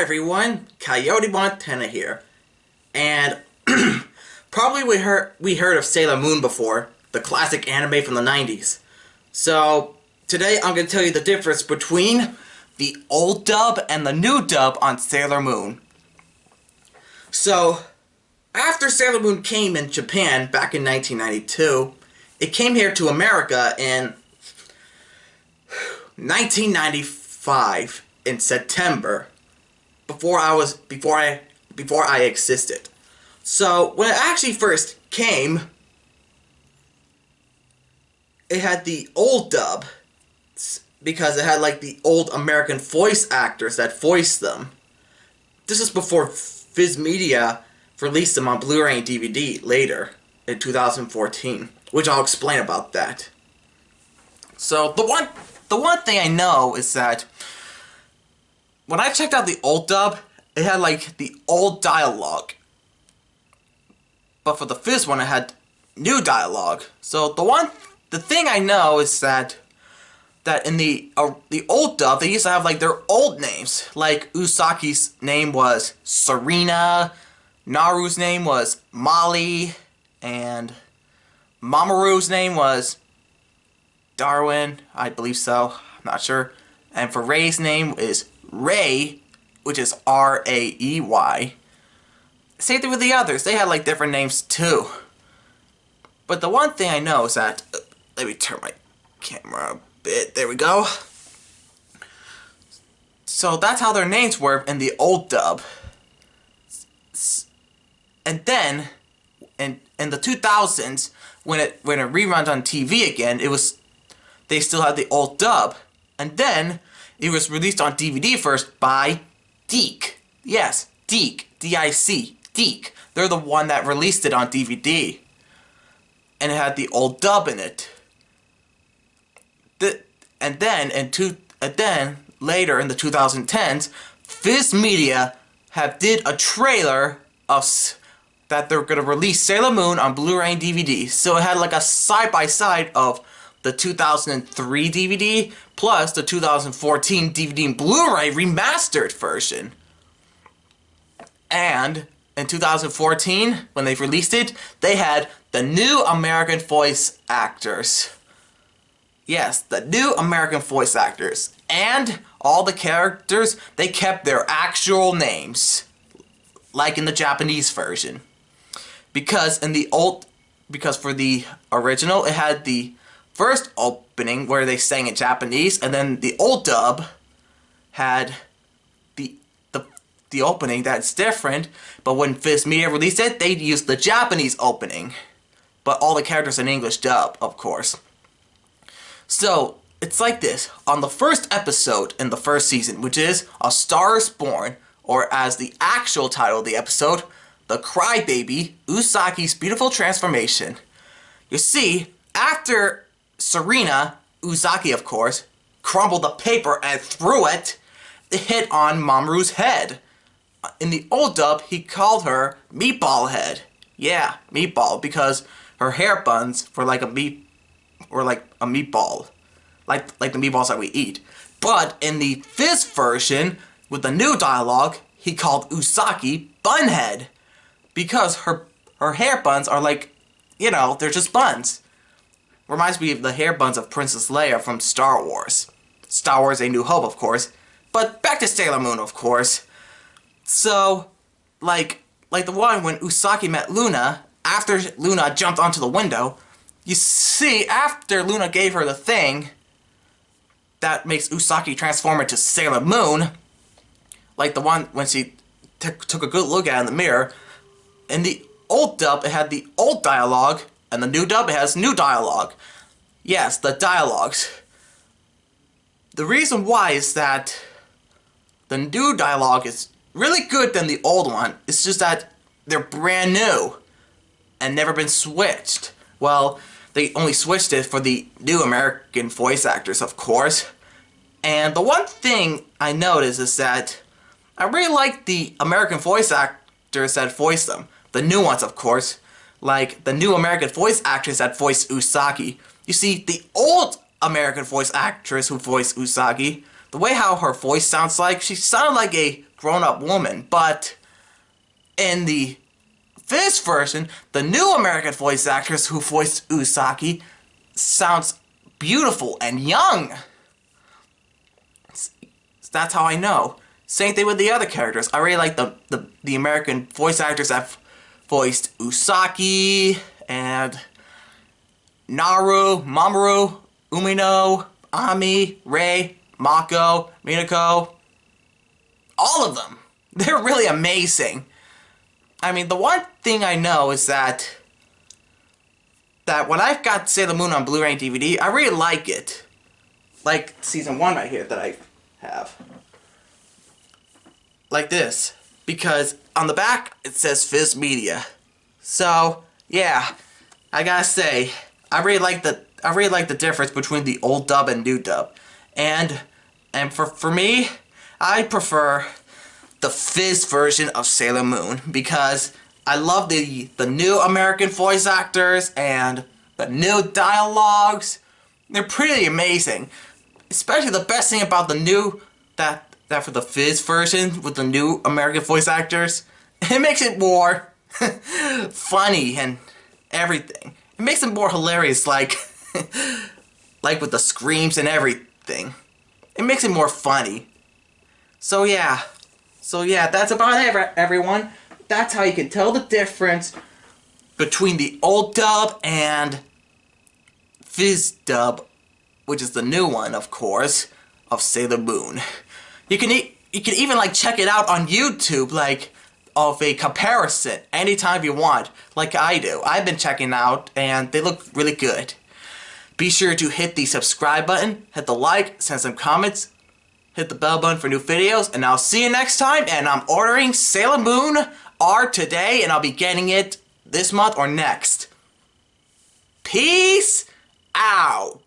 Hi everyone, Coyote Montana here, and probably we heard of Sailor Moon before, the classic anime from the 90s. So today I'm going to tell you the difference between the old dub and the new dub on Sailor Moon. So after Sailor Moon came in Japan back in 1992, it came here to America in 1995 in September. Before I existed. So when it actually first came, it had the old dub because it had like the old American voice actors that voiced them. This is before Viz Media released them on Blu-ray and DVD later in 2014, which I'll explain about that. So the one thing I know is that when I checked out the old dub, it had like the old dialogue. But for the Fizz one, it had new dialogue. So the thing I know is that in the old dub, they used to have like their old names. Like Usaki's name was Serena, Naru's name was Molly, and Mamoru's name was Darwin, I believe so, I'm not sure. And for Ray's name is Ray, which is R-A-E-Y. Same thing with the others. They had like different names too. But the one thing I know is that... let me turn my camera a bit. There we go. So that's how their names were in the old dub. And then, in the 2000s, when it reruns on TV again, they still had the old dub. And then it was released on DVD first by Deke. Yes, Deke. D-I-C. Deke. They're the one that released it on DVD. And it had the old dub in it. And then later in the 2010s, Viz Media did a trailer that they're going to release Sailor Moon on Blu-ray and DVD. So it had like a side-by-side of the 2003 DVD plus the 2014 DVD and Blu-ray remastered version. And in 2014, when they released it, they had the new American voice actors. Yes, the new American voice actors. And all the characters, they kept their actual names. Like in the Japanese version. Because for the original, it had the first opening where they sang in Japanese, and then the old dub had the opening that's different, but when Viz Media released it, they used the Japanese opening. But all the characters in English dub, of course. So, it's like this. On the first episode in the first season, which is A Star is Born, or as the actual title of the episode, The Crybaby, Usaki's Beautiful Transformation. You see, after Serena, Usaki of course, crumbled the paper and threw it, hit on Mamoru's head. In the old dub, he called her Meatball Head. Yeah, Meatball, because her hair buns were like a meatball. Like the meatballs that we eat. But in the Fizz version, with the new dialogue, he called Usaki Bunhead. Because her hair buns are like, they're just buns. Reminds me of the hair buns of Princess Leia from Star Wars. Star Wars A New Hope, of course. But back to Sailor Moon, of course. So, like the one when Usaki met Luna, after Luna jumped onto the window, you see, after Luna gave her the thing that makes Usaki transform into Sailor Moon, like the one when she took a good look at it in the mirror, in the old dub, it had the old dialogue, and the new dub, it has new dialogue. Yes, the dialogues. The reason why is that the new dialogue is really good than the old one. It's just that they're brand new and never been switched. Well, they only switched it for the new American voice actors, of course. And the one thing I noticed is that I really like the American voice actors that voice them. The new ones, of course. Like the new American voice actress that voiced Usaki. You see, the old American voice actress who voiced Usagi, the way how her voice sounds like, she sounded like a grown-up woman. But in the Viz version, the new American voice actress who voiced Usagi sounds beautiful and young. That's how I know. Same thing with the other characters. I really like the American voice actors that voiced Usagi and Naru, Mamoru, Umino, Ami, Rei, Mako, Minako. All of them. They're really amazing. I mean, the one thing I know is that when I've got Sailor Moon on Blu-ray and DVD, I really like it. Like season 1 right here that I have. Like this. Because on the back, it says Viz Media. So, yeah. I gotta say, I really like the difference between the old dub and new dub. And for me, I prefer the Viz version of Sailor Moon because I love the new American voice actors and the new dialogues. They're pretty amazing. Especially the best thing about the new that for the Viz version with the new American voice actors, it makes it more funny and everything. It makes it more hilarious, like with the screams and everything. It makes it more funny. So yeah, that's about it, everyone. That's how you can tell the difference between the old dub and Viz dub, which is the new one, of course, of Sailor Moon. You can even like check it out on YouTube, like of a comparison anytime you want, like I do. I've been checking out and they look really good. Be sure to hit the subscribe button, hit the like, send some comments, hit the bell button for new videos, and I'll see you next time. And I'm ordering Sailor Moon R today, and I'll be getting it this month or next. Peace out.